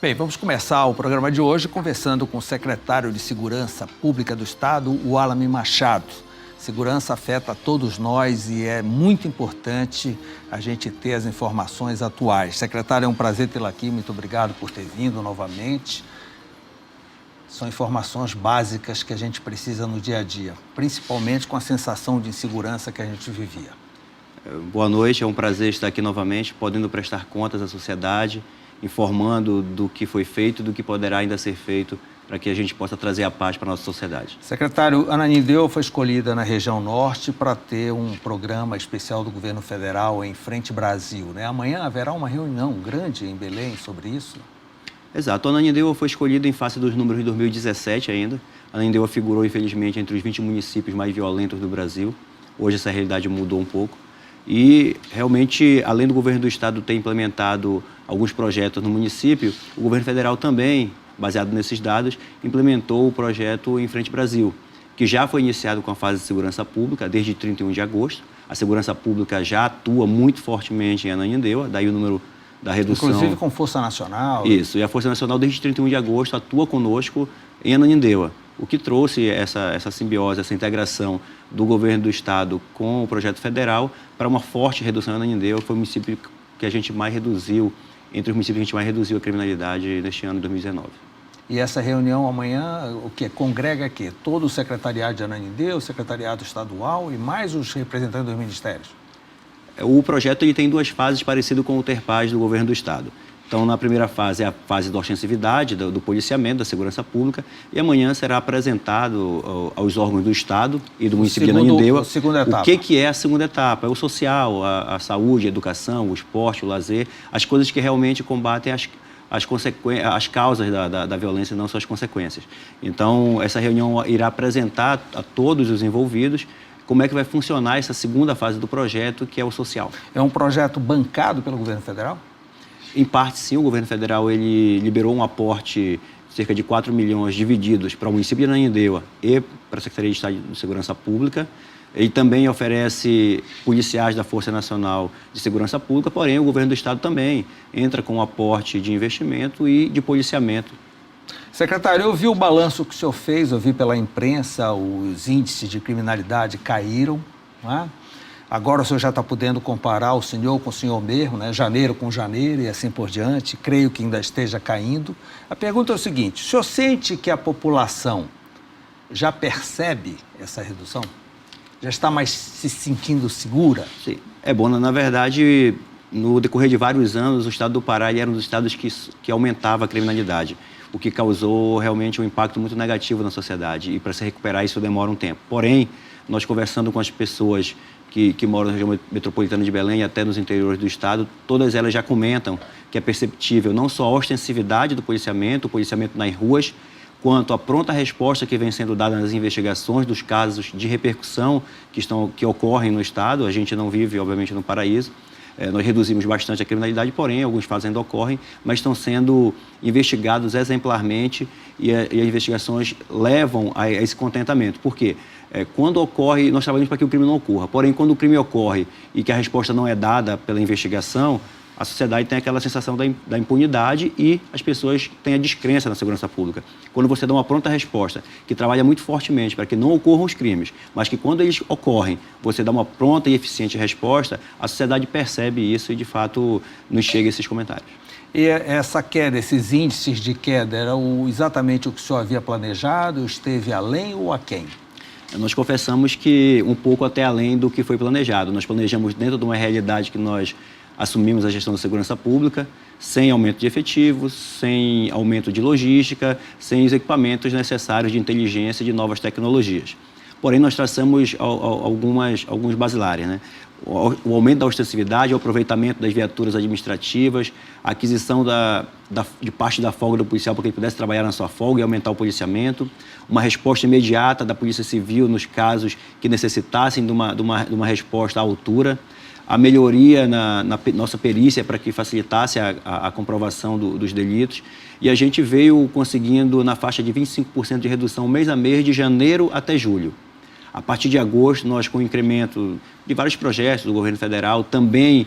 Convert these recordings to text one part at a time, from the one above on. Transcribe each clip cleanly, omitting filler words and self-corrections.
Bem, vamos começar o programa de hoje conversando com o secretário de Segurança Pública do Estado, o Alame Machado. Segurança afeta a todos nós e é muito importante a gente ter as informações atuais. Secretário, é um prazer tê-lo aqui, muito obrigado por ter vindo novamente. São informações básicas que a gente precisa no dia a dia, principalmente com a sensação de insegurança que a gente vivia. Boa noite, é um prazer estar aqui novamente, podendo prestar contas à sociedade, informando do que foi feito e do que poderá ainda ser feito para que a gente possa trazer a paz para a nossa sociedade. Secretário, Ananindeua foi escolhida na região norte para ter um programa especial do governo federal em Frente Brasil, né? Amanhã haverá uma reunião grande em Belém sobre isso? Exato, a Ananindeua foi escolhida em face dos números de 2017 ainda. A Ananindeua figurou, infelizmente, entre os 20 municípios mais violentos do Brasil. Hoje essa realidade mudou um pouco. E, realmente, além do governo do estado ter implementado alguns projetos no município, o governo federal também, baseado nesses dados, implementou o projeto Em Frente Brasil, que já foi iniciado com a fase de segurança pública desde 31 de agosto. A segurança pública já atua muito fortemente em Ananindeua, daí o número da redução. Inclusive com Força Nacional. Isso, e a Força Nacional desde 31 de agosto atua conosco em Ananindeua, o que trouxe essa simbiose, essa integração do governo do estado com o projeto federal para uma forte redução em Ananindeua. Foi o município que a gente mais reduziu, entre os municípios que a gente mais reduziu a criminalidade neste ano de 2019. E essa reunião amanhã, o que? Congrega aqui? Todo o secretariado de Ananindeua, o secretariado estadual e mais os representantes dos ministérios? O projeto ele tem duas fases parecido com o TERPAS do governo do estado. Então, na primeira fase é a fase da ostensividade, do policiamento, da segurança pública, e amanhã será apresentado aos órgãos do estado e do município de Ananindeua o que é a segunda etapa. É o social, a saúde, a educação, o esporte, o lazer, as coisas que realmente combatem as causas da violência, não só as consequências. Então, essa reunião irá apresentar a todos os envolvidos como é que vai funcionar essa segunda fase do projeto, que é o social. É um projeto bancado pelo governo federal? Em parte, sim, o governo federal ele liberou um aporte de cerca de 4 milhões divididos para o município de Ananindeua e para a Secretaria de Estado de Segurança Pública. Ele também oferece policiais da Força Nacional de Segurança Pública, porém o governo do estado também entra com um aporte de investimento e de policiamento. Secretário, eu vi o balanço que o senhor fez, eu vi pela imprensa, os índices de criminalidade caíram, não é? Agora o senhor já está podendo comparar o senhor com o senhor mesmo, né? Janeiro com janeiro e assim por diante. Creio que ainda esteja caindo. A pergunta é o seguinte: o senhor sente que a população já percebe essa redução? Já está mais se sentindo segura? Sim. É bom, na verdade, no decorrer de vários anos, o estado do Pará ele era um dos estados que aumentava a criminalidade, o que causou realmente um impacto muito negativo na sociedade. E para se recuperar isso demora um tempo. Porém, nós conversando com as pessoas que moram na região metropolitana de Belém e até nos interiores do estado, todas elas já comentam que é perceptível não só a ostensividade do policiamento, o policiamento nas ruas, quanto a pronta resposta que vem sendo dada nas investigações dos casos de repercussão que ocorrem no estado. A gente não vive, obviamente, no paraíso. Nós reduzimos bastante a criminalidade, porém, alguns fatos ainda ocorrem, mas estão sendo investigados exemplarmente e as investigações levam a esse contentamento. Por quê? Quando ocorre, nós trabalhamos para que o crime não ocorra, porém, quando o crime ocorre e que a resposta não é dada pela investigação, a sociedade tem aquela sensação da impunidade e as pessoas têm a descrença na segurança pública. Quando você dá uma pronta resposta, que trabalha muito fortemente para que não ocorram os crimes, mas que quando eles ocorrem, você dá uma pronta e eficiente resposta, a sociedade percebe isso e, de fato, nos chega esses comentários. E essa queda, esses índices de queda, era exatamente o que o senhor havia planejado? Esteve além ou aquém? Nós confessamos que um pouco até além do que foi planejado. Nós planejamos dentro de uma realidade que nós assumimos a gestão da segurança pública, sem aumento de efetivos, sem aumento de logística, sem os equipamentos necessários de inteligência e de novas tecnologias. Porém, nós traçamos alguns basilares, né? O aumento da ostensividade, o aproveitamento das viaturas administrativas, a aquisição de parte da folga do policial para que ele pudesse trabalhar na sua folga e aumentar o policiamento, uma resposta imediata da Polícia Civil nos casos que necessitassem de uma resposta à altura, a melhoria na nossa perícia para que facilitasse a comprovação dos delitos. E a gente veio conseguindo na faixa de 25% de redução mês a mês, de janeiro até julho. A partir de agosto, nós, com o incremento de vários projetos do governo federal, também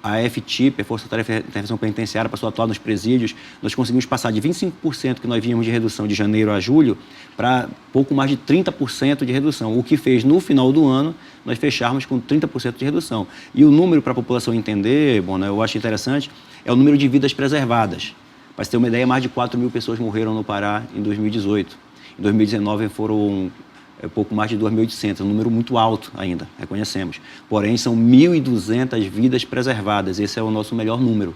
a FTIP, a Força Tarefa de Intervenção Penitenciária, passou a atuar nos presídios, nós conseguimos passar de 25% que nós vínhamos de redução de janeiro a julho para pouco mais de 30% de redução, o que fez, no final do ano, nós fecharmos com 30% de redução. E o número, para a população entender, bom, né, eu acho interessante, é o número de vidas preservadas. Para você ter uma ideia, mais de 4 mil pessoas morreram no Pará em 2018. Em 2019 foram pouco mais de 2.800, um número muito alto ainda, reconhecemos. Porém, são 1.200 vidas preservadas, esse é o nosso melhor número.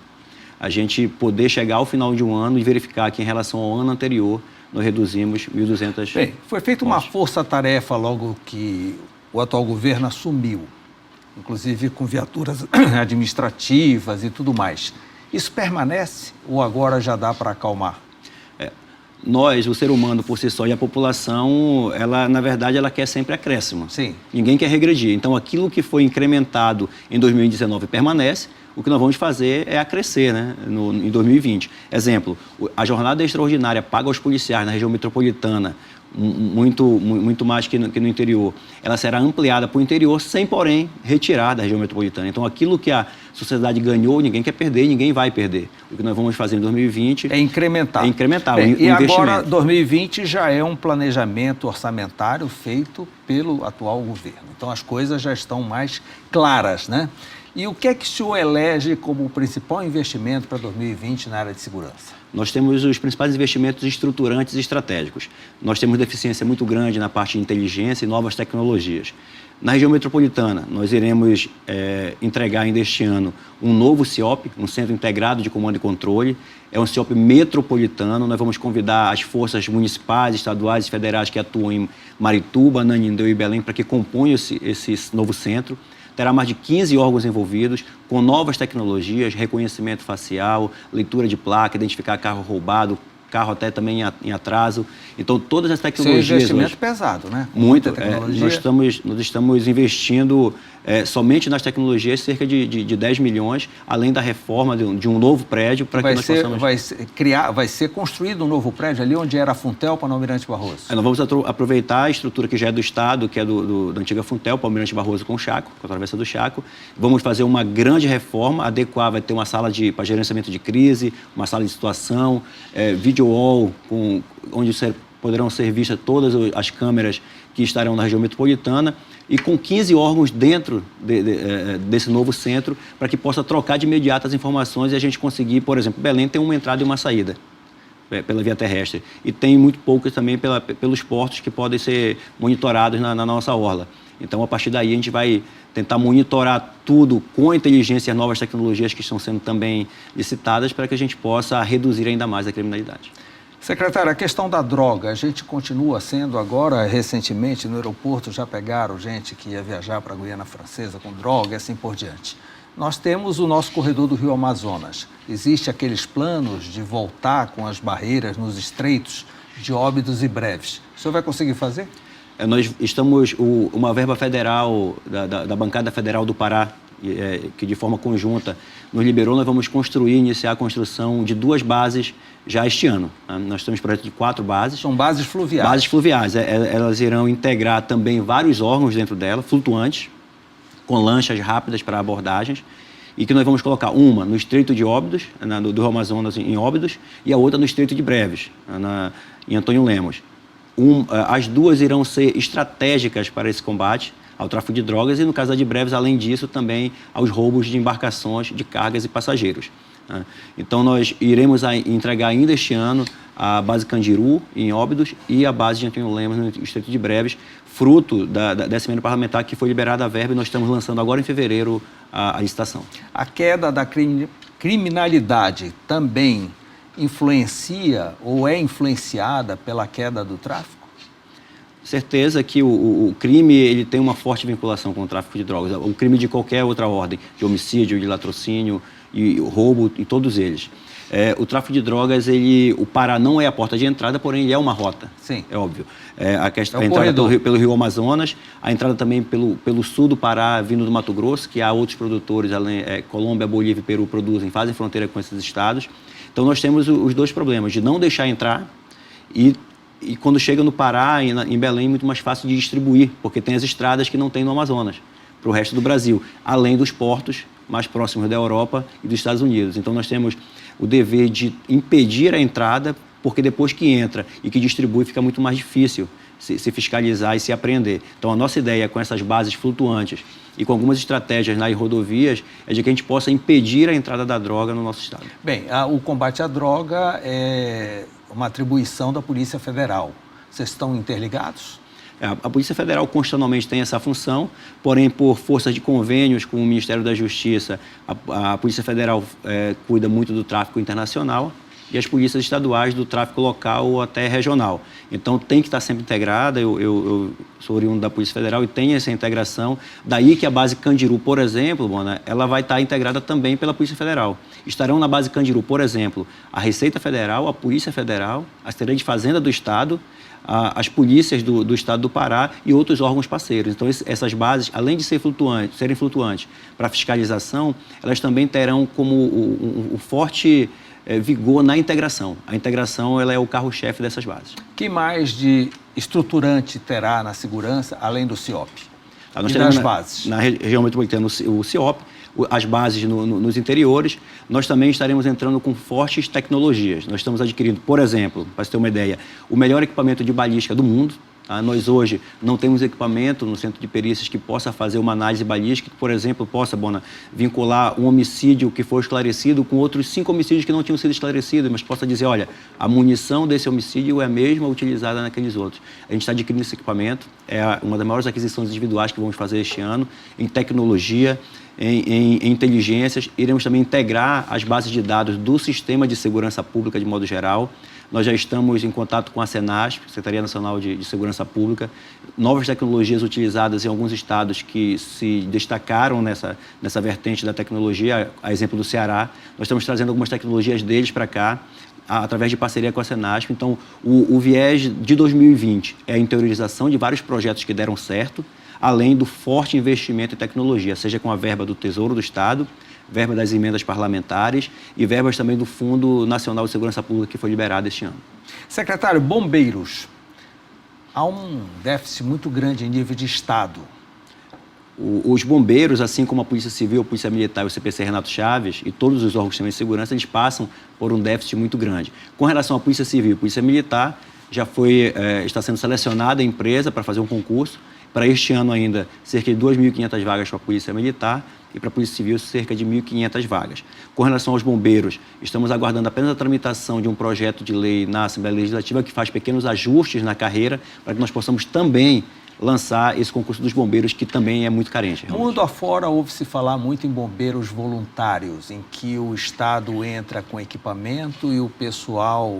A gente poder chegar ao final de um ano e verificar que, em relação ao ano anterior, nós reduzimos 1.200. Bem, foi feita uma força-tarefa logo que o atual governo assumiu, inclusive com viaturas administrativas e tudo mais. Isso permanece ou agora já dá para acalmar? Nós, o ser humano por si só e a população, ela, na verdade, ela quer sempre acréscimo. Sim. Ninguém quer regredir. Então, aquilo que foi incrementado em 2019 permanece. O que nós vamos fazer é acrescer, né, em 2020. Exemplo, a jornada extraordinária paga aos policiais na região metropolitana, muito mais que no interior, ela será ampliada para o interior sem, porém, retirar da região metropolitana. Então, aquilo que a sociedade ganhou, ninguém quer perder e ninguém vai perder. O que nós vamos fazer em 2020 é incrementar. É incrementar Bem, o e investimento. agora, 2020 já é um planejamento orçamentário feito pelo atual governo. Então, as coisas já estão mais claras, né? E o que é que o senhor elege como o principal investimento para 2020 na área de segurança? Nós temos os principais investimentos estruturantes e estratégicos. Nós temos deficiência muito grande na parte de inteligência e novas tecnologias. Na região metropolitana, nós iremos entregar ainda este ano um novo CIOP, um Centro Integrado de Comando e Controle. É um CIOP metropolitano. Nós vamos convidar as forças municipais, estaduais e federais que atuam em Marituba, Ananindeu e Belém para que componham esse novo centro. Terá mais de 15 órgãos envolvidos, com novas tecnologias, reconhecimento facial, leitura de placa, identificar carro roubado, carro até também em atraso. Então, todas as tecnologias... Isso é investimento pesado, né? Muito. Nós estamos investindo somente nas tecnologias cerca de 10 milhões, além da reforma de um novo prédio para que nós possamos... Vai ser construído um novo prédio ali onde era a Funtelpa, no Almirante Barroso. Nós vamos aproveitar a estrutura que já é do Estado, que é da antiga Funtelpa, Almirante Barroso com o Chaco, com a Travessa do Chaco. Vamos fazer uma grande reforma, adequar, vai ter uma sala para gerenciamento de crise, uma sala de situação, video wall, onde poderão ser vistas todas as câmeras que estarão na região metropolitana e com 15 órgãos dentro desse novo centro para que possa trocar de imediato as informações e a gente conseguir, por exemplo, Belém tem uma entrada e uma saída pela via terrestre e tem muito poucas também pelos portos que podem ser monitorados na nossa orla. Então, a partir daí, a gente vai tentar monitorar tudo com a inteligência e as novas tecnologias que estão sendo também licitadas para que a gente possa reduzir ainda mais a criminalidade. Secretário, a questão da droga, a gente continua sendo agora, recentemente, no aeroporto já pegaram gente que ia viajar para a Guiana Francesa com droga e assim por diante. Nós temos o nosso corredor do Rio Amazonas. Existem aqueles planos de voltar com as barreiras nos estreitos de Óbidos e Breves. O senhor vai conseguir fazer? Nós estamos, uma verba federal, da bancada federal do Pará, que de forma conjunta nos liberou, nós vamos iniciar a construção de 2 bases já este ano. Nós temos projeto de 4 bases. São bases fluviais. Bases fluviais. Elas irão integrar também vários órgãos dentro dela, flutuantes, com lanchas rápidas para abordagens, e que nós vamos colocar uma no Estreito de Óbidos, do Rio Amazonas em Óbidos, e a outra no Estreito de Breves, em Antônio Lemos. As duas irão ser estratégicas para esse combate ao tráfico de drogas e, no caso da de Breves, além disso, também aos roubos de embarcações de cargas e passageiros. Então, nós iremos entregar ainda este ano a base Candiru, em Óbidos, e a base de Antônio Lemos, no Estreito de Breves, fruto dessa emenda parlamentar que foi liberada a verba e nós estamos lançando agora em fevereiro a licitação. A queda da criminalidade também influencia ou é influenciada pela queda do tráfico? Certeza que o crime ele tem uma forte vinculação com o tráfico de drogas. O crime de qualquer outra ordem, de homicídio, de latrocínio, e roubo, e todos eles. O tráfico de drogas, o Pará não é a porta de entrada, porém ele é uma rota. Sim. É óbvio. A entrada pelo Rio Amazonas, a entrada também pelo sul do Pará, vindo do Mato Grosso, que há outros produtores, Colômbia, Bolívia e Peru fazem fronteira com esses estados. Então nós temos os 2 problemas, de não deixar entrar e quando chega no Pará e em Belém é muito mais fácil de distribuir, porque tem as estradas que não tem no Amazonas, para o resto do Brasil, além dos portos mais próximos da Europa e dos Estados Unidos. Então, nós temos o dever de impedir a entrada, porque depois que entra e que distribui, fica muito mais difícil se fiscalizar e se apreender. Então, a nossa ideia com essas bases flutuantes e com algumas estratégias nas rodovias é de que a gente possa impedir a entrada da droga no nosso estado. Bem, o combate à droga é uma atribuição da Polícia Federal. Vocês estão interligados? A Polícia Federal constitucionalmente tem essa função, porém, por força de convênios com o Ministério da Justiça, a Polícia Federal cuida muito do tráfico internacional e as polícias estaduais do tráfico local ou até regional. Então, tem que estar sempre integrada. Eu sou oriundo da Polícia Federal e tenho essa integração. Daí que a base Candiru, por exemplo, Bona, ela vai estar integrada também pela Polícia Federal. Estarão na base Candiru, por exemplo, a Receita Federal, a Polícia Federal, a Secretaria de Fazenda do Estado, as polícias do Estado do Pará e outros órgãos parceiros. Então, essas bases, além de serem flutuantes para fiscalização, elas também terão como um forte vigor na integração. A integração ela é o carro-chefe dessas bases. O que mais de estruturante terá na segurança, além do CIOP? Nós e das bases? Na região metropolitana, o CIOP, as bases nos interiores. Nós também estaremos entrando com fortes tecnologias. Nós estamos adquirindo, por exemplo, para você ter uma ideia, o melhor equipamento de balística do mundo. Nós hoje não temos equipamento no centro de perícias que possa fazer uma análise balística, que, por exemplo, possa, Bona, vincular um homicídio que foi esclarecido com outros 5 homicídios que não tinham sido esclarecidos, mas possa dizer, olha, a munição desse homicídio é a mesma utilizada naqueles outros. A gente está adquirindo esse equipamento, é uma das maiores aquisições individuais que vamos fazer este ano, em tecnologia, em inteligências. Iremos também integrar as bases de dados do Sistema de Segurança Pública de modo geral. Nós já estamos em contato com a Senasp, Secretaria Nacional de Segurança Pública, novas tecnologias utilizadas em alguns estados que se destacaram nessa vertente da tecnologia, a exemplo do Ceará. Nós estamos trazendo algumas tecnologias deles para cá, através de parceria com a Senasp. Então, o viés de 2020 é a interiorização de vários projetos que deram certo, além do forte investimento em tecnologia, seja com a verba do Tesouro do Estado, verba das emendas parlamentares e verbas também do Fundo Nacional de Segurança Pública que foi liberado este ano. Secretário, bombeiros. Há um déficit muito grande em nível de Estado. Os bombeiros, assim como a Polícia Civil, a Polícia Militar e o CPC Renato Chaves e todos os órgãos de segurança, eles passam por um déficit muito grande. Com relação à Polícia Civil e Polícia Militar, já está sendo selecionada a empresa para fazer um concurso. Para este ano ainda, cerca de 2.500 vagas para a Polícia Militar e para a Polícia Civil, cerca de 1.500 vagas. Com relação aos bombeiros, estamos aguardando apenas a tramitação de um projeto de lei na Assembleia Legislativa que faz pequenos ajustes na carreira para que nós possamos também lançar esse concurso dos bombeiros, que também é muito carente. Realmente. Mundo afora, ouve-se falar muito em bombeiros voluntários, em que o Estado entra com equipamento e o pessoal,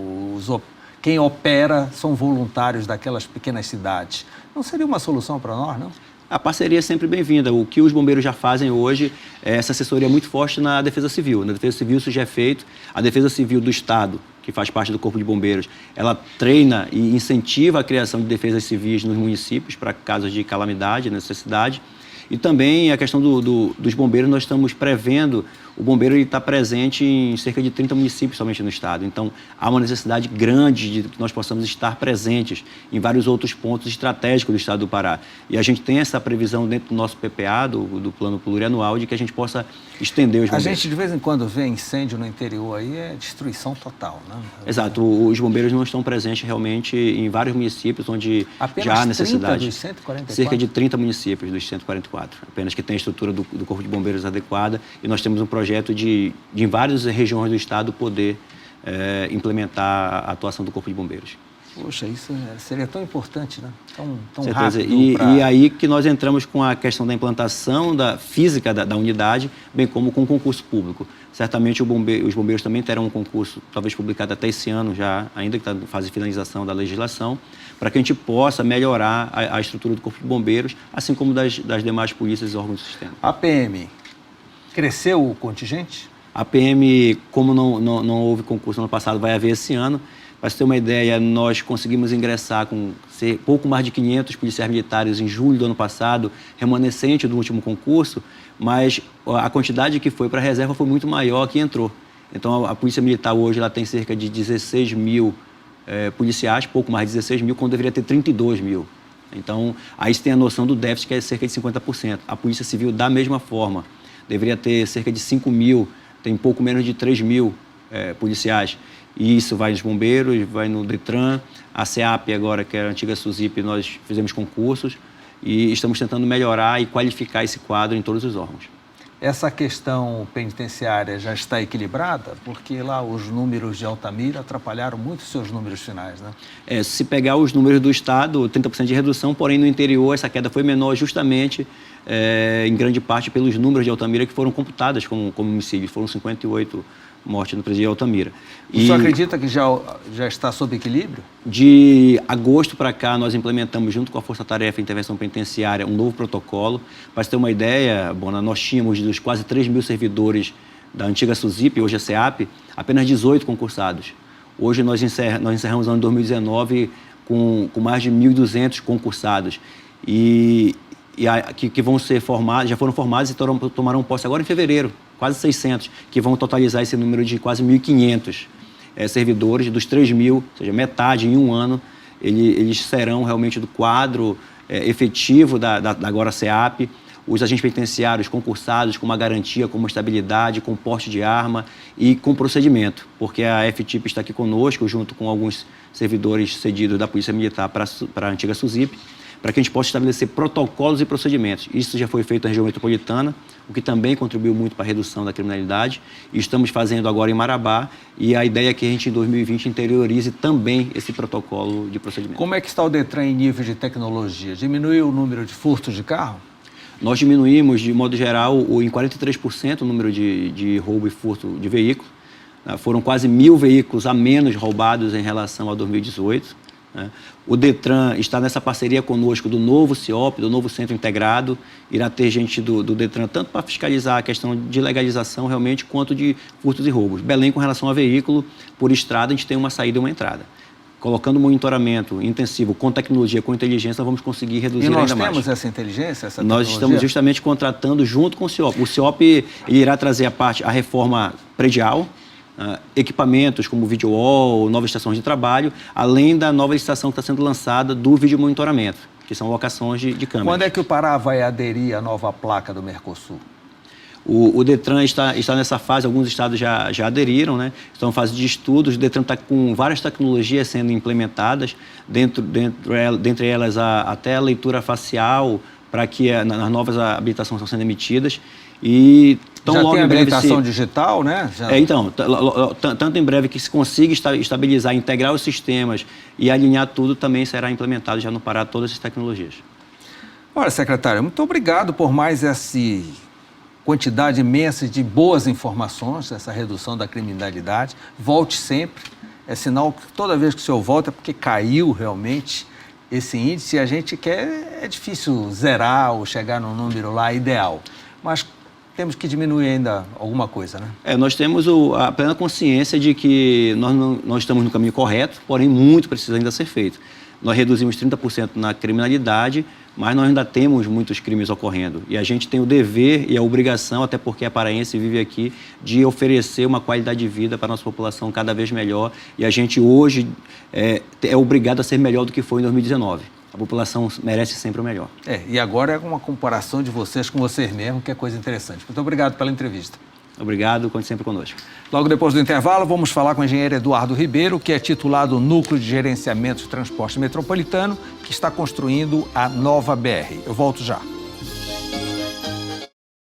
quem opera são voluntários daquelas pequenas cidades. Não seria uma solução para nós, não? A parceria é sempre bem-vinda. O que os bombeiros já fazem hoje é essa assessoria muito forte na Defesa Civil. Na Defesa Civil isso já é feito. A Defesa Civil do Estado, que faz parte do Corpo de Bombeiros, ela treina e incentiva a criação de defesas civis nos municípios para casos de calamidade, necessidade. E também a questão dos bombeiros, nós estamos prevendo, o bombeiro está presente em cerca de 30 municípios somente no estado. Então, há uma necessidade grande de que nós possamos estar presentes em vários outros pontos estratégicos do estado do Pará. E a gente tem essa previsão dentro do nosso PPA, do plano plurianual, de que a gente possa estender os bombeiros. A gente, de vez em quando, vê incêndio no interior aí, é destruição total, né? Exato. Os bombeiros não estão presentes realmente em vários municípios onde já há necessidade. Apenas 30 dos 144? Cerca de 30 municípios dos 144. Apenas que tem a estrutura do Corpo de Bombeiros adequada e nós temos um projeto de em várias regiões do estado poder implementar a atuação do Corpo de Bombeiros. Poxa, isso seria tão importante, né? Tão certeza. rápido. E aí que nós entramos com a questão da implantação da física da unidade, bem como com o concurso público. Certamente os bombeiros também terão um concurso, talvez publicado até esse ano já, ainda que está em fase de finalização da legislação, para que a gente possa melhorar a estrutura do Corpo de Bombeiros, assim como das demais polícias e órgãos do sistema. A PM, cresceu o contingente? A PM, como não houve concurso no ano passado, vai haver esse ano. Para você ter uma ideia, nós conseguimos ingressar com pouco mais de 500 policiais militares em julho do ano passado, remanescente do último concurso, mas a quantidade que foi para a reserva foi muito maior que entrou. Então, a Polícia Militar hoje ela tem cerca de 16 mil policiais, pouco mais de 16 mil, quando deveria ter 32 mil. Então, aí você tem a noção do déficit, que é cerca de 50%. A Polícia Civil, da mesma forma. deveria ter cerca de 5 mil, tem pouco menos de 3 mil policiais. E isso vai nos bombeiros, vai no Detran, a CEAP agora, que é a antiga SUSIP, nós fizemos concursos e estamos tentando melhorar e qualificar esse quadro em todos os órgãos. Essa questão penitenciária já está equilibrada? Porque lá os números de Altamira atrapalharam muito os seus números finais, né? Se pegar os números do Estado, 30% de redução, porém no interior essa queda foi menor justamente, em grande parte, pelos números de Altamira que foram computadas como homicídios. Foram 58 mortes no presídio de Altamira. O senhor acredita que já está sob equilíbrio? De agosto para cá, nós implementamos, junto com a Força Tarefa e Intervenção Penitenciária, um novo protocolo. Para você ter uma ideia, Bona, nós tínhamos dos quase 3 mil servidores da antiga SUSIP, hoje a CEAP, apenas 18 concursados. Hoje nós encerramos o ano de 2019 com mais de 1.200 concursados. Que vão ser formados, já foram formados e tomarão posse agora em fevereiro, quase 600, que vão totalizar esse número de quase 1.500 servidores, dos 3 mil, ou seja, metade em um ano, eles serão realmente do quadro efetivo da agora CEAP. Os agentes penitenciários concursados com uma garantia, com uma estabilidade, com porte de arma e com procedimento, porque a FTIP está aqui conosco, junto com alguns servidores cedidos da Polícia Militar para a antiga SUSIP, para que a gente possa estabelecer protocolos e procedimentos. Isso já foi feito na região metropolitana, o que também contribuiu muito para a redução da criminalidade. E estamos fazendo agora em Marabá, e a ideia é que a gente, em 2020, interiorize também esse protocolo de procedimento. Como é que está o Detran em nível de tecnologia? Diminuiu o número de furtos de carro? Nós diminuímos, de modo geral, em 43% o número de roubo e furto de veículo. Foram quase 1.000 veículos a menos roubados em relação a 2018. O Detran está nessa parceria conosco do novo CIOP, do novo Centro Integrado. Irá ter gente do Detran tanto para fiscalizar a questão de legalização realmente, quanto de furtos e roubos. Belém, com relação a veículo, por estrada, a gente tem uma saída e uma entrada. Colocando monitoramento intensivo com tecnologia, com inteligência, nós vamos conseguir reduzir ainda mais. E nós temos essa inteligência, essa tecnologia? Nós estamos justamente contratando junto com o CIOP. O CIOP ele irá trazer a reforma predial, equipamentos como video wall, novas estações de trabalho, além da nova estação que está sendo lançada do vídeo monitoramento, que são locações de câmeras. Quando é que o Pará vai aderir à nova placa do Mercosul? O Detran está nessa fase, alguns estados já aderiram, né? Estão em fase de estudos. O Detran está com várias tecnologias sendo implementadas, dentre elas até a leitura facial, para que nas novas habilitações estão sendo emitidas. E tão já logo tem em breve habilitação digital, né? Então, tanto em breve que se consiga estabilizar, integrar os sistemas e alinhar tudo, também será implementado já no Pará todas essas tecnologias. Olha, secretário, muito obrigado por mais essa quantidade imensa de boas informações, essa redução da criminalidade. Volte sempre. É sinal que toda vez que o senhor volta é porque caiu realmente esse índice. A gente quer, é difícil zerar ou chegar num número lá ideal, mas temos que diminuir ainda alguma coisa, né? Nós temos a plena consciência de que nós estamos no caminho correto, porém muito precisa ainda ser feito. Nós reduzimos 30% na criminalidade, mas nós ainda temos muitos crimes ocorrendo. E a gente tem o dever e a obrigação, até porque a paraense vive aqui, de oferecer uma qualidade de vida para a nossa população cada vez melhor. E a gente hoje é obrigado a ser melhor do que foi em 2019. A população merece sempre o melhor. E agora é uma comparação de vocês com vocês mesmos, que é coisa interessante. Muito obrigado pela entrevista. Obrigado, conte sempre conosco. Logo depois do intervalo, vamos falar com o engenheiro Eduardo Ribeiro, que é titular do Núcleo de Gerenciamento de Transporte Metropolitano, que está construindo a nova BR. Eu volto já.